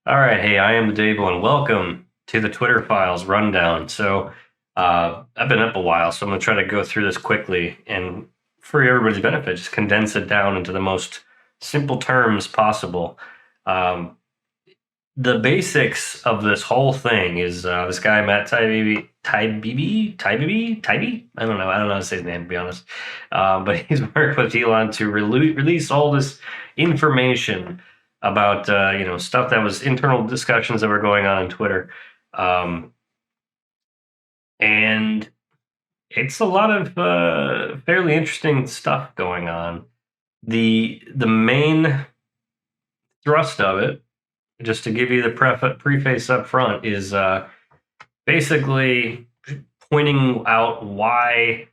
All right, hey, I am the Dable, and welcome to the Twitter Files Rundown. I've been up a while, so I'm going to try to go through this quickly and, for everybody's benefit, just condense it down into the most simple terms possible. Um, the basics of this whole thing is this guy Matt Taibbi. I don't know how to say his name, to be honest. But he's worked with Elon to release all this information about stuff that was internal discussions that were going on Twitter, um, and it's a lot of fairly interesting stuff going on. The main thrust of it, just to give you the preface up front, is basically pointing out why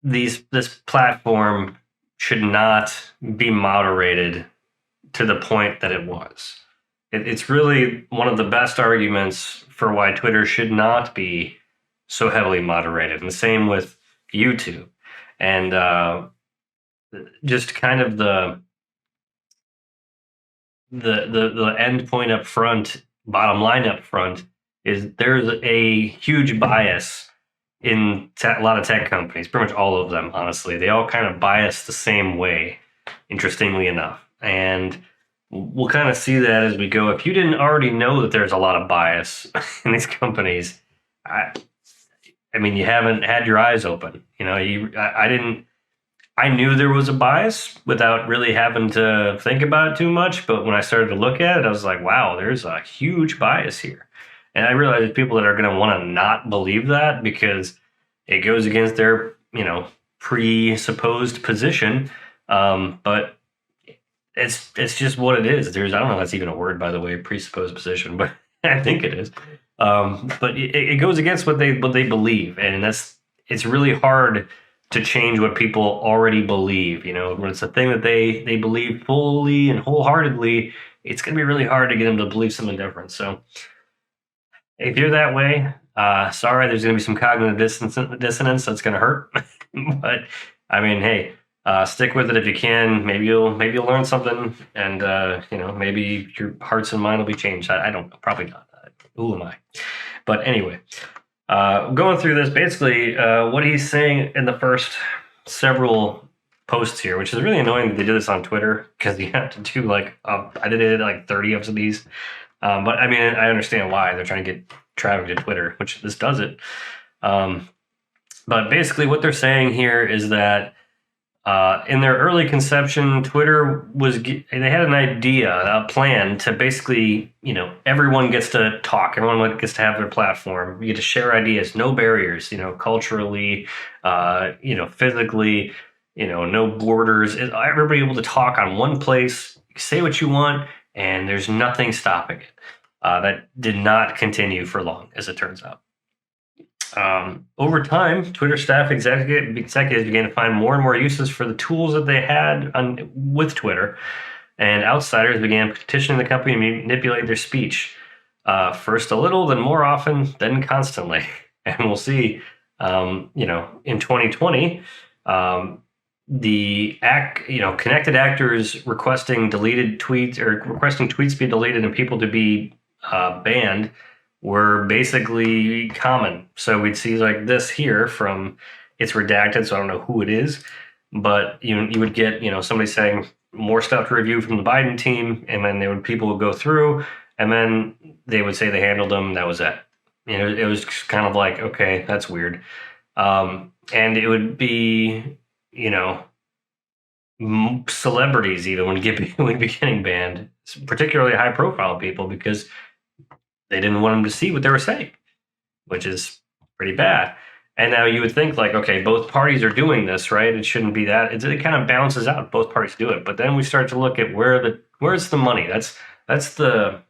this platform should not be moderated to the point that it was. It's really one of the best arguments for why Twitter should not be so heavily moderated, and the same with YouTube. And just kind of the end point up front, bottom line up front, is there's a huge bias in a lot of tech companies, pretty much all of them, honestly. They all kind of bias the same way, interestingly enough. And we'll kind of see that as we go. If you didn't already know that there's a lot of bias in these companies, I, I mean, you haven't had your eyes open. I didn't. I knew there was a bias without really having to think about it too much. But when I started to look at it, I was like, wow, there's a huge bias here. And I realized there's people that are going to want to not believe that because it goes against their, presupposed position. But it's just what it is. I don't know if that's even a word, by the way, presupposed position, but I think it is. But it goes against what they believe, and it's really hard to change what people already believe. When it's a thing that they believe fully and wholeheartedly, it's going to be really hard to get them to believe something different. So if you're that way, sorry, there's going to be some cognitive dissonance that's going to hurt. But I mean, hey, stick with it if you can. Maybe you'll learn something, and maybe your hearts and mind will be changed. I don't know, probably not. Who am I? But anyway, going through this, basically, what he's saying in the first several posts here, which is really annoying that they do this on Twitter because you have to do I did like 30 of these. But I mean, I understand why they're trying to get traffic to Twitter, which this does it. But basically, what they're saying here is that in their early conception, Twitter they had an idea, a plan to basically, everyone gets to talk, everyone gets to have their platform, you get to share ideas, no barriers, culturally, physically, no borders, everybody able to talk on one place, say what you want, and there's nothing stopping it. That did not continue for long, as it turns out. Over time, Twitter staff executives began to find more and more uses for the tools that they had with Twitter, and outsiders began petitioning the company to manipulate their speech. First a little, then more often, then constantly. And we'll see, in 2020, connected actors requesting deleted tweets or requesting tweets be deleted and people to be banned were basically common. So we'd see like this here from it's redacted, so I don't know who it is, but you would get somebody saying more stuff to review from the Biden team, and then people would go through, and then they would say they handled them. That was it. It was kind of like, okay, that's weird, and it would be celebrities even would be getting banned, particularly high profile people, because they didn't want them to see what they were saying, which is pretty bad. And now you would think like, okay, both parties are doing this, right? It shouldn't be that. It kind of balances out. Both parties do it. But then we start to look at where's the money? That's the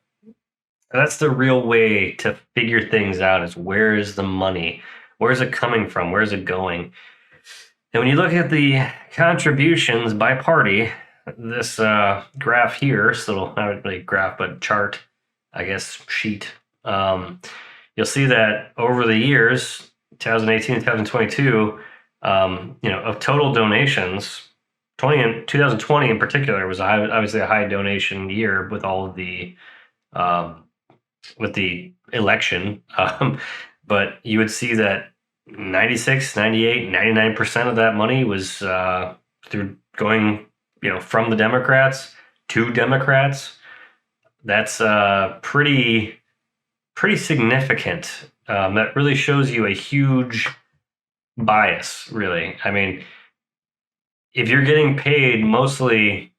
real way to figure things out, is where is the money? Where's it coming from? Where's it going? And when you look at the contributions by party, this graph here, this little, not really graph, but chart, I guess, sheet, you'll see that over the years, 2018 and 2022, of total donations, 2020 in particular was obviously a high donation year with all of the um, with the election. But you would see that 96, 98, 99% of that money was through going, from the Democrats to Democrats. That's pretty significant. That really shows you a huge bias, really. I mean, if you're getting paid mostly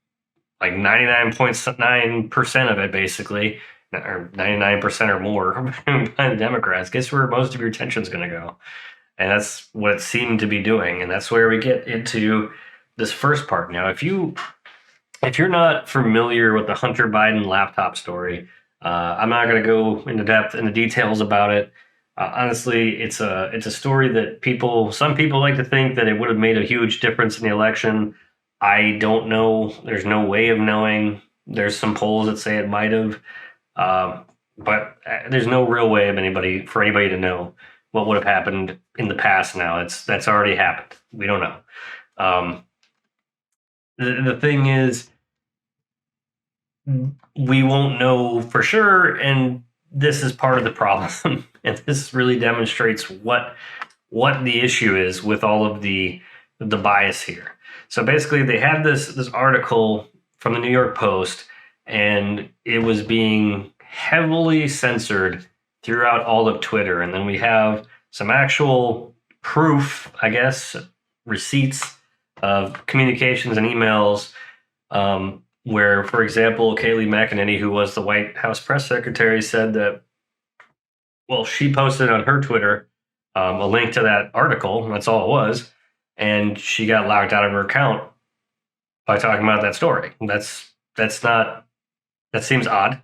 like 99.9% of it, basically, or 99% or more by the Democrats, guess where most of your attention is going to go? And that's what it seemed to be doing. And that's where we get into this first part. Now, if you're not familiar with the Hunter Biden laptop story, I'm not going to go into depth into details about it. Honestly, it's a story that some people like to think that it would have made a huge difference in the election. I don't know. There's no way of knowing. There's some polls that say it might have, but there's no real way of anybody to know what would have happened in the past. Now that's already happened. We don't know. The thing is, we won't know for sure, and this is part of the problem. And this really demonstrates what the issue is with all of the bias here. So basically, they had this article from the New York Post, and it was being heavily censored throughout all of Twitter. And then we have some actual proof, I guess, receipts of communications and emails, where, for example, Kayleigh McEnany, who was the White House press secretary, said that, well, she posted on her Twitter a link to that article, and that's all it was, and she got locked out of her account by talking about that story. That seems odd,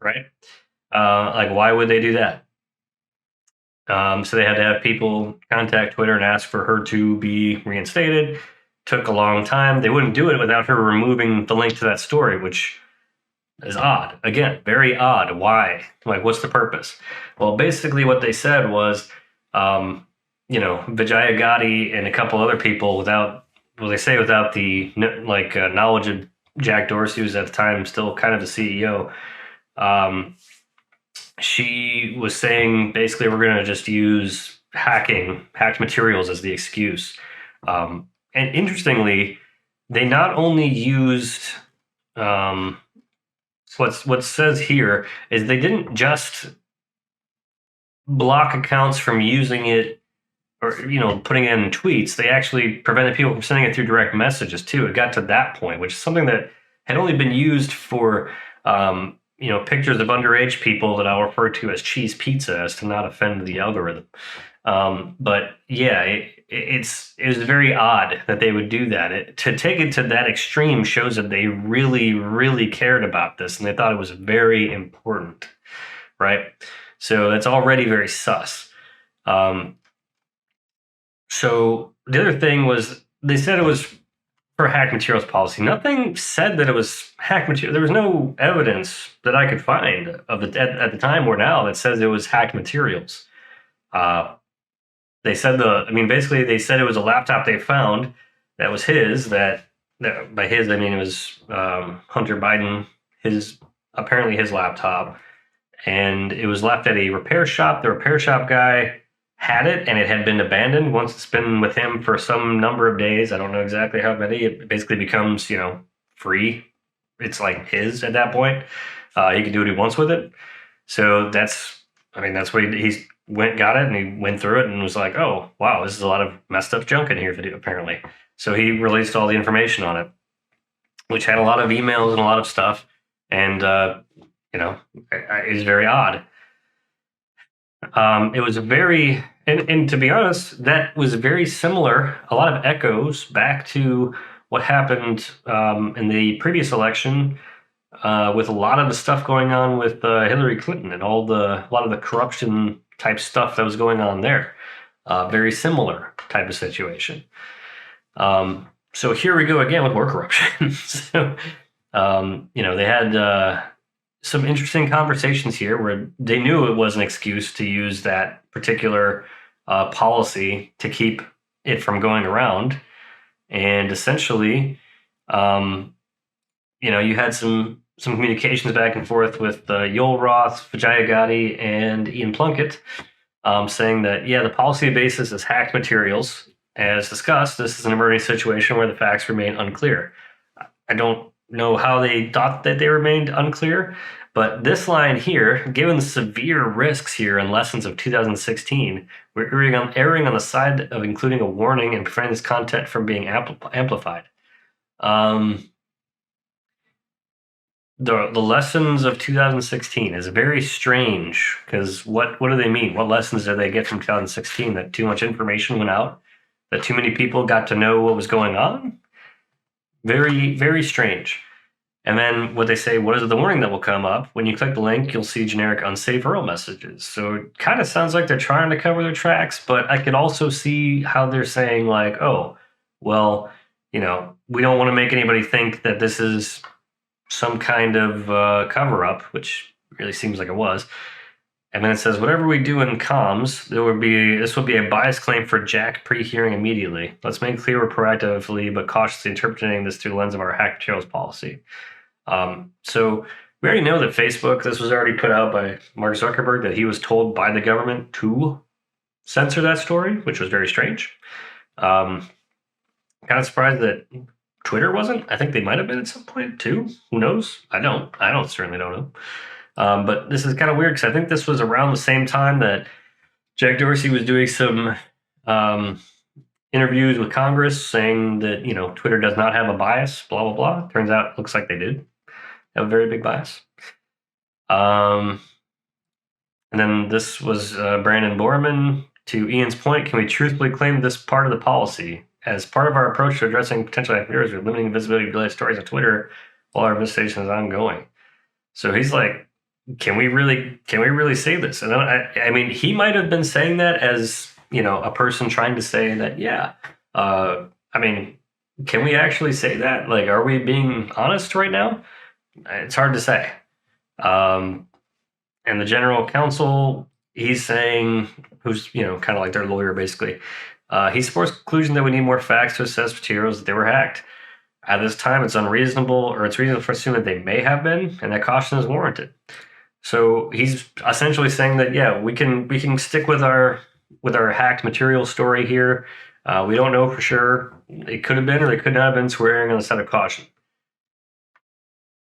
right? Like, why would they do that? So they had to have people contact Twitter and ask for her to be reinstated. Took a long time. They wouldn't do it without her removing the link to that story, which is odd. Again, very odd. Why? Like, what's the purpose? Well, basically what they said was, Vijaya Gotti and a couple other people without the knowledge of Jack Dorsey, who was at the time still kind of the CEO. She was saying basically we're going to just use hacked materials as the excuse. And interestingly, they not only used what says here is they didn't just block accounts from using it or putting it in tweets. They actually prevented people from sending it through direct messages too. It got to that point, which is something that had only been used for pictures of underage people that I'll refer to as cheese pizza, as to not offend the algorithm. But yeah, it was very odd that they would do that. To take it to that extreme shows that they really, really cared about this, and they thought it was very important, right? So that's already very sus. So the other thing was, they said it was for hacked materials policy. Nothing said that it was hacked material. There was no evidence that I could find of it at the time or now that says it was hacked materials. They said basically they said it was a laptop they found that was his. That by his I mean it was Hunter Biden, apparently his laptop, and it was left at a repair shop. The repair shop guy had it, and it had been abandoned. Once it's been with him for some number of days, I don't know exactly how many, it basically becomes, free. It's like his at that point. He can do what he wants with it. So that's what he got it, and he went through it and was like, oh, wow, this is a lot of messed up junk in here, apparently. So he released all the information on it, which had a lot of emails and a lot of stuff. And, it was very odd. It was and to be honest, that was very similar, a lot of echoes back to what happened in the previous election, with a lot of the stuff going on with Hillary Clinton and a lot of the corruption type stuff that was going on there. Very similar type of situation. So here we go again with more corruption. So, they had some interesting conversations here where they knew it was an excuse to use that particular policy to keep it from going around. And essentially, you had some some communications back and forth with Yoel Roth, Vijaya Gotti, and Ian Plunkett, saying that, yeah, the policy basis is hacked materials. As discussed, this is an emerging situation where the facts remain unclear. I don't know how they thought that they remained unclear, but this line here, given the severe risks here and lessons of 2016, we're erring on the side of including a warning and preventing this content from being amplified. The lessons of 2016 is very strange, because what do they mean? What lessons did they get from 2016? That too much information went out? That too many people got to know what was going on? Very, very strange. And then what they say, what is the warning that will come up? When you click the link, you'll see generic unsafe URL messages. So it kind of sounds like they're trying to cover their tracks, but I could also see how they're saying like, oh, well, we don't want to make anybody think that this is some kind of cover up, which really seems like it was. And then it says, whatever we do in comms, this will be a bias claim for Jack pre-hearing immediately. Let's make clear we're proactively but cautiously interpreting this through the lens of our hack materials policy. So we already know that Facebook, this was already put out by Mark Zuckerberg, that he was told by the government to censor that story, which was very strange. Kind of surprised that Twitter wasn't. I think they might have been at some point too. Who knows? I certainly don't know. But this is kind of weird because I think this was around the same time that Jack Dorsey was doing some interviews with Congress saying that, Twitter does not have a bias, blah, blah, blah. Turns out it looks like they did have a very big bias. And then this was Brandon Borman. To Ian's point, can we truthfully claim this part of the policy? As part of our approach to addressing potential hackers, we're limiting visibility of related stories on Twitter while our investigation is ongoing. So he's like, can we really say this? And I mean, he might have been saying that as, a person trying to say that, yeah. I mean, can we actually say that? Like, are we being honest right now? It's hard to say. And the general counsel, he's saying, who's, kind of like their lawyer, basically, he supports the conclusion that we need more facts to assess materials that they were hacked. At this time, it's reasonable to assume that they may have been, and that caution is warranted. So he's essentially saying that, yeah, we can stick with our hacked material story here. We don't know for sure. It could have been or it could not have been, swearing on the side of caution.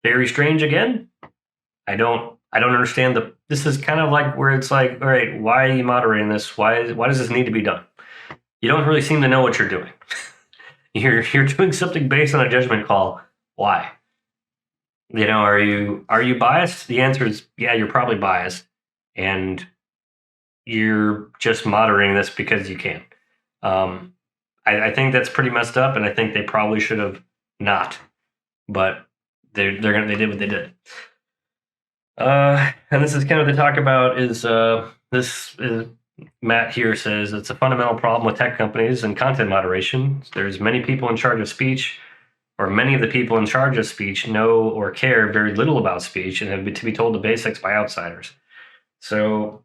Very strange again. I don't understand this is kind of like where it's like, all right, why are you moderating this? Why does this need to be done? You don't really seem to know what you're doing. You're doing something based on a judgment call. Why? Are you biased? The answer is, yeah, you're probably biased, and you're just moderating this because you can. I think that's pretty messed up, and I think they probably should have not. But they did what they did. And this is kind of what they talk about is Matt here says it's a fundamental problem with tech companies and content moderation. There's many people in charge of speech, or many of the people in charge of speech know or care very little about speech and have to be told the basics by outsiders. So,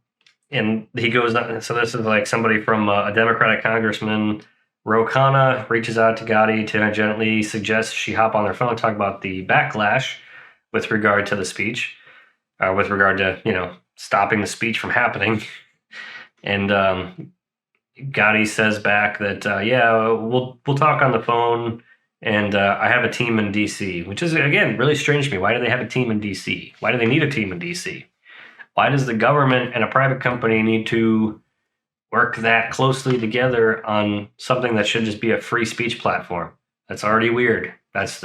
and he goes on, so this is like somebody from a Democratic congressman, Ro Khanna, reaches out to Gotti to gently suggest she hop on their phone and talk about the backlash with regard to the speech, with regard to, stopping the speech from happening. And Gotti says back that, yeah, we'll talk on the phone, and I have a team in D.C., which is, again, really strange to me. Why do they have a team in D.C.? Why do they need a team in D.C.? Why does the government and a private company need to work that closely together on something that should just be a free speech platform? That's already weird. That's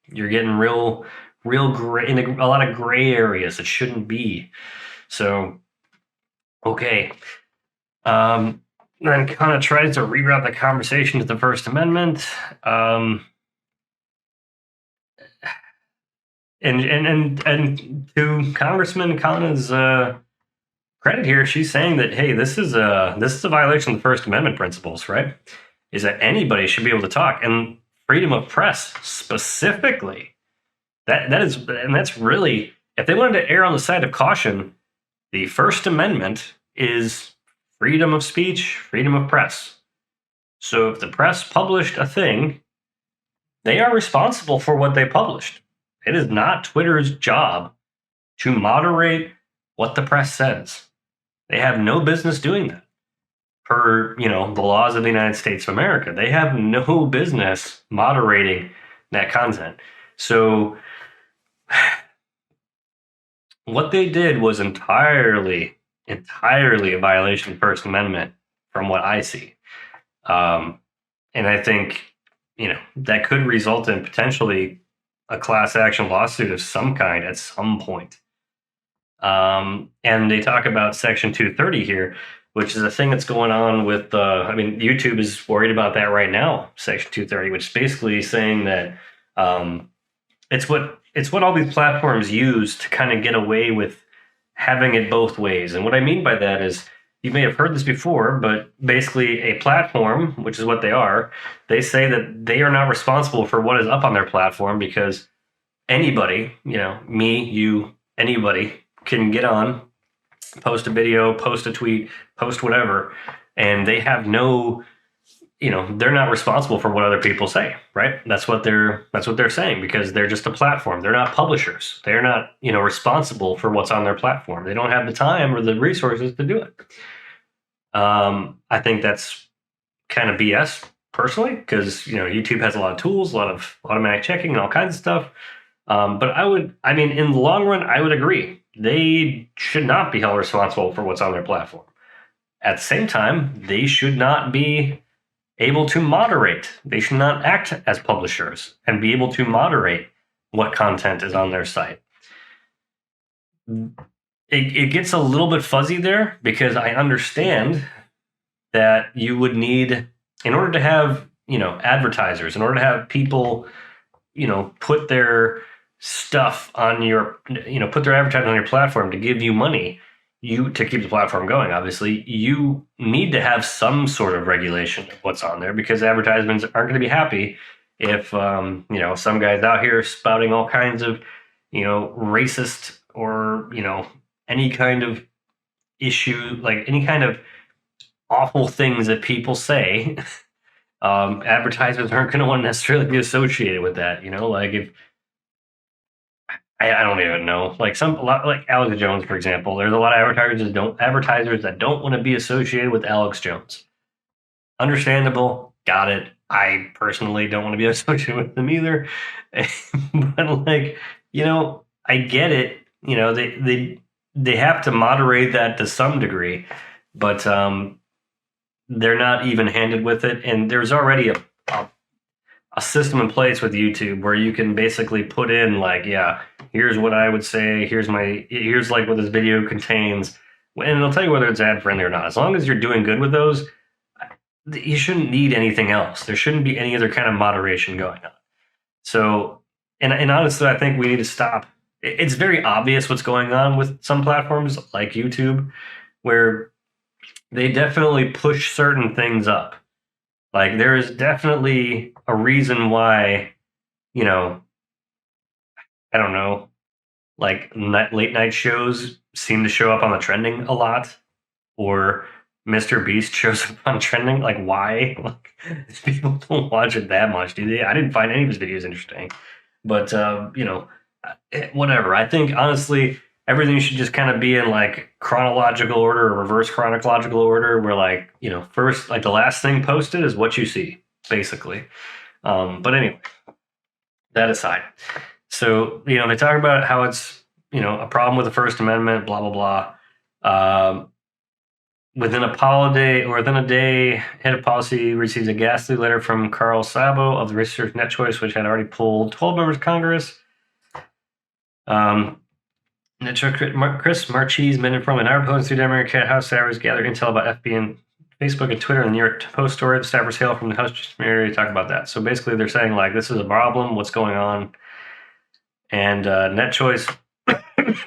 you're getting real gray, in a lot of gray areas that shouldn't be. So, okay. Then kind of tries to reroute the conversation to the First Amendment. And to Congressman Khanna's credit here, she's saying that, hey, this is a violation of the First Amendment principles, right? Is that anybody should be able to talk, and freedom of press specifically. That's really, if they wanted to err on the side of caution, the First Amendment is freedom of speech, freedom of press. So if the press published a thing, they are responsible for what they published. It is not Twitter's job to moderate what the press says. They have no business doing that. Per, the laws of the United States of America, they have no business moderating that content. So what they did was entirely a violation of the First Amendment from what I see. And I think, that could result in potentially a class action lawsuit of some kind at some point. And they talk about Section 230 here, which is a thing that's going on with, YouTube is worried about that right now, Section 230, which is basically saying that it's what all these platforms use to kind of get away with having it both ways. And what I mean by that is, you may have heard this before, but basically a platform, which is what they are, they say that they are not responsible for what is up on their platform because anybody, me, you, anybody can get on, post a video, post a tweet, post whatever, and they have no, they're not responsible for what other people say, right? That's what they're saying, because they're just a platform. They're not publishers. They're not, responsible for what's on their platform. They don't have the time or the resources to do it. I think that's kind of BS personally, because, YouTube has a lot of tools, a lot of automatic checking and all kinds of stuff. But in the long run, I would agree. They should not be held responsible for what's on their platform. At the same time, they should not be able to moderate. They should not act as publishers and be able to moderate what content is on their site. It gets a little bit fuzzy there, because I understand that you would need, in order to have, advertisers, in order to have people, put their stuff on your, put their advertising on your platform to give you money, to keep the platform going, obviously, you need to have some sort of regulation of what's on there, because advertisements aren't going to be happy if, some guy's out here spouting all kinds of, racist or, any kind of issue, like any kind of awful things that people say. Advertisers aren't going to want to necessarily be associated with that, like if, I don't even know. Like like Alex Jones, for example. There's a lot of advertisers that don't want to be associated with Alex Jones. Understandable, got it. I personally don't want to be associated with them either. But I get it. They have to moderate that to some degree, but they're not even-handed with it. And there's already a system in place with YouTube where you can basically put in here's what I would say, here's like what this video contains, and it'll tell you whether it's ad friendly or not. As long as you're doing good with those, you shouldn't need anything else. There shouldn't be any other kind of moderation going on. So, and honestly, I think we need to stop. It's very obvious what's going on with some platforms like YouTube, where they definitely push certain things up. Like, there is definitely a reason why, I don't know, like late night shows seem to show up on the trending a lot, or Mr. Beast shows up on trending. Like, why? Like, people don't watch it that much, do they? I didn't find any of his videos interesting, but whatever. I think honestly, everything should just kind of be in like chronological order or reverse chronological order, where first, like the last thing posted is what you see, basically. But anyway, that aside. So, they talk about how it's, a problem with the First Amendment, blah, blah, blah. Within a day, head of policy receives a ghastly letter from Carl Szabo of the research NetChoice, which had already pulled 12 members of Congress. Chris Marchese, men from an hour opposed to Democrat House staffers gather intel about FB and Facebook and Twitter and the New York Post story. Staffers hail from the House area to talk about that. So basically, they're saying this is a problem. What's going on? And NetChoice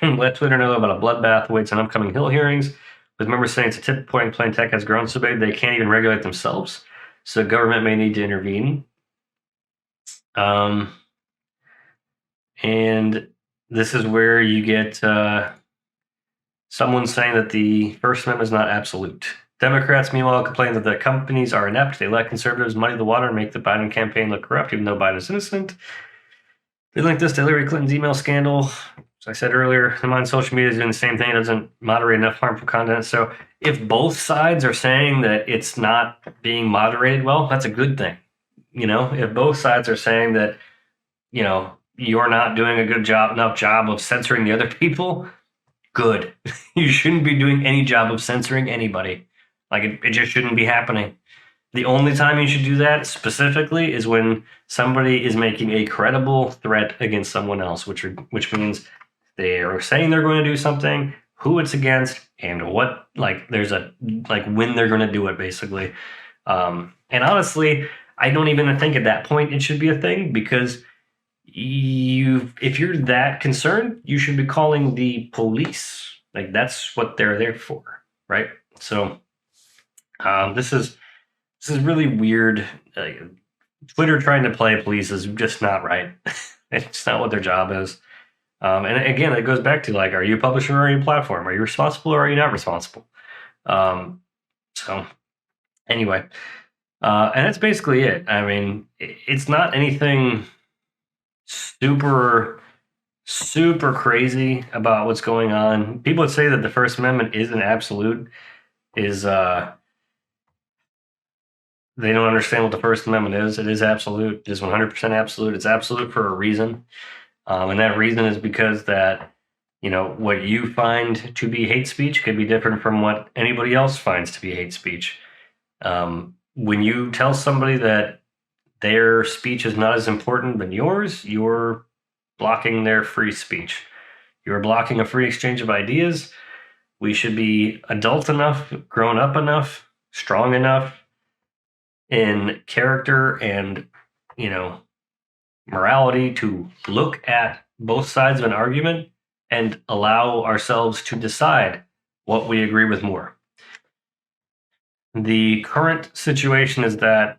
let Twitter know about a bloodbath awaits on upcoming Hill hearings, with members saying it's a tipping point. Plain tech has grown so big they can't even regulate themselves, so government may need to intervene. And this is where you get someone saying that the First Amendment is not absolute. Democrats, meanwhile, complain that the companies are inept. They let conservatives muddy the water and make the Biden campaign look corrupt, even though Biden is innocent. They linked this to Hillary Clinton's email scandal. As I said earlier, I'm on social media is doing the same thing. It doesn't moderate enough harmful content. So if both sides are saying that it's not being moderated well, that's a good thing. If both sides are saying that, you're not doing a enough job of censoring the other people, good. You shouldn't be doing any job of censoring anybody. Like it just shouldn't be happening. The only time you should do that specifically is when somebody is making a credible threat against someone else, which means they are saying they're going to do something, who it's against, and what there's a when they're going to do it, basically. And honestly, I don't even think at that point it should be a thing, because if you're that concerned, you should be calling the police. Like that's what they're there for, right? So this is really weird. Twitter trying to play police is just not right. It's not what their job is. And again, it goes back to are you a publisher or are you a platform? Are you responsible or are you not responsible? So anyway, and that's basically it. I mean, it's not anything super crazy about what's going on. People would say that the First Amendment is an absolute. They don't understand what the First Amendment is. It is absolute. It is 100% absolute. It's absolute for a reason. And that reason is because that, what you find to be hate speech could be different from what anybody else finds to be hate speech. When you tell somebody that their speech is not as important than yours, you're blocking their free speech. You're blocking a free exchange of ideas. We should be adult enough, grown up enough, strong enough in character and, morality to look at both sides of an argument and allow ourselves to decide what we agree with more. The current situation is that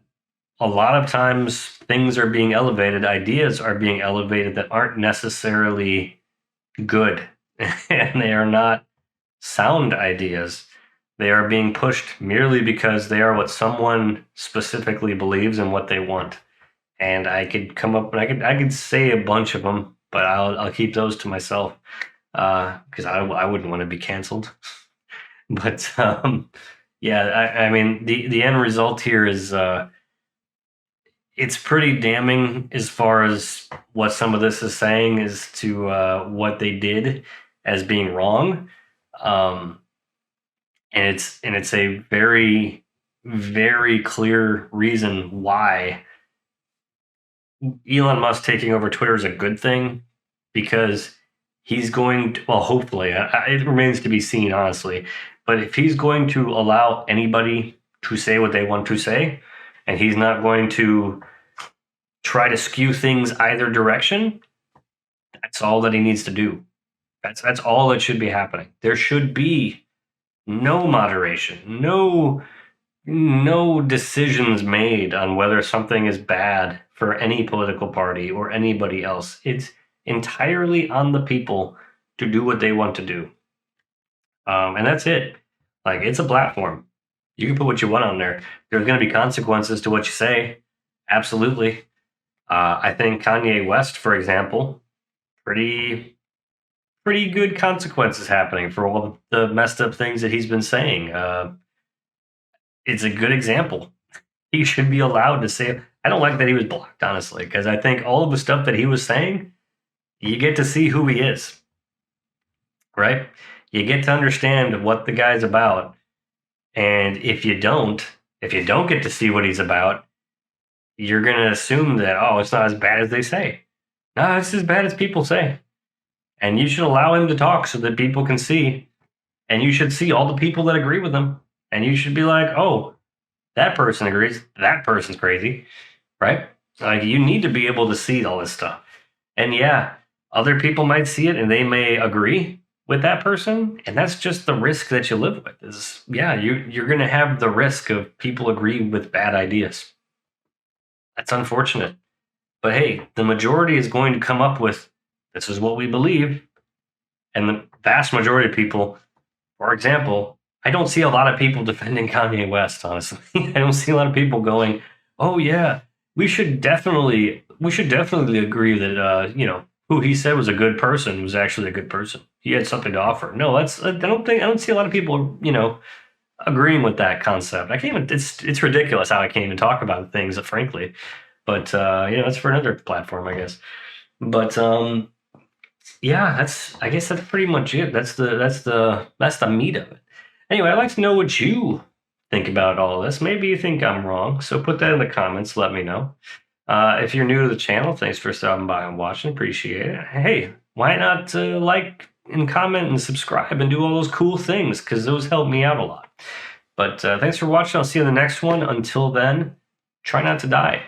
a lot of times things are being elevated, ideas are being elevated that aren't necessarily good, and they are not sound ideas. They are being pushed merely because they are what someone specifically believes and what they want. And I could come up and I could say a bunch of them, but I'll keep those to myself because I wouldn't want to be canceled. But yeah, I mean the end result here is it's pretty damning as far as what some of this is saying as to what they did as being wrong. And it's a very, very clear reason why Elon Musk taking over Twitter is a good thing, because he's going to, well, hopefully, it remains to be seen, honestly, but if he's going to allow anybody to say what they want to say, and he's not going to try to skew things either direction, that's all that he needs to do. That's all that should be happening. There should be no moderation, no decisions made on whether something is bad for any political party or anybody else. It's entirely on the people to do what they want to do. And that's it. It's a platform. You can put what you want on there. There's going to be consequences to what you say. Absolutely. I think Kanye West, for example, pretty good consequences happening for all the messed up things that he's been saying. It's a good example. He should be allowed to say. I don't like that he was blocked, honestly, because I think all of the stuff that he was saying, you get to see who he is, right? You get to understand what the guy's about. And if you don't get to see what he's about, you're going to assume that, oh, it's not as bad as they say. No, it's as bad as people say. And you should allow him to talk so that people can see. And you should see all the people that agree with him. And you should be like, oh, that person agrees. That person's crazy, right? You need to be able to see all this stuff. And yeah, other people might see it and they may agree with that person. And that's just the risk that you live with. You're going to have the risk of people agree with bad ideas. That's unfortunate. But hey, the majority is going to come up with, this is what we believe. And the vast majority of people, for example, I don't see a lot of people defending Kanye West, honestly. I don't see a lot of people going, oh, yeah, we should definitely we should definitely agree that who he said was a good person was actually a good person. He had something to offer. No, that's I don't see a lot of people agreeing with that concept. I can't even. It's ridiculous how I can't even talk about things, frankly. But that's for another platform, I guess. But yeah, I guess that's pretty much it. That's the meat of it. Anyway, I'd like to know what you think about all this. Maybe you think I'm wrong, so put that in the comments. Let me know. If you're new to the channel, thanks for stopping by and watching. Appreciate it. Hey, why not like and comment and subscribe and do all those cool things, because those help me out a lot. But thanks for watching. I'll see you in the next one. Until then, try not to die.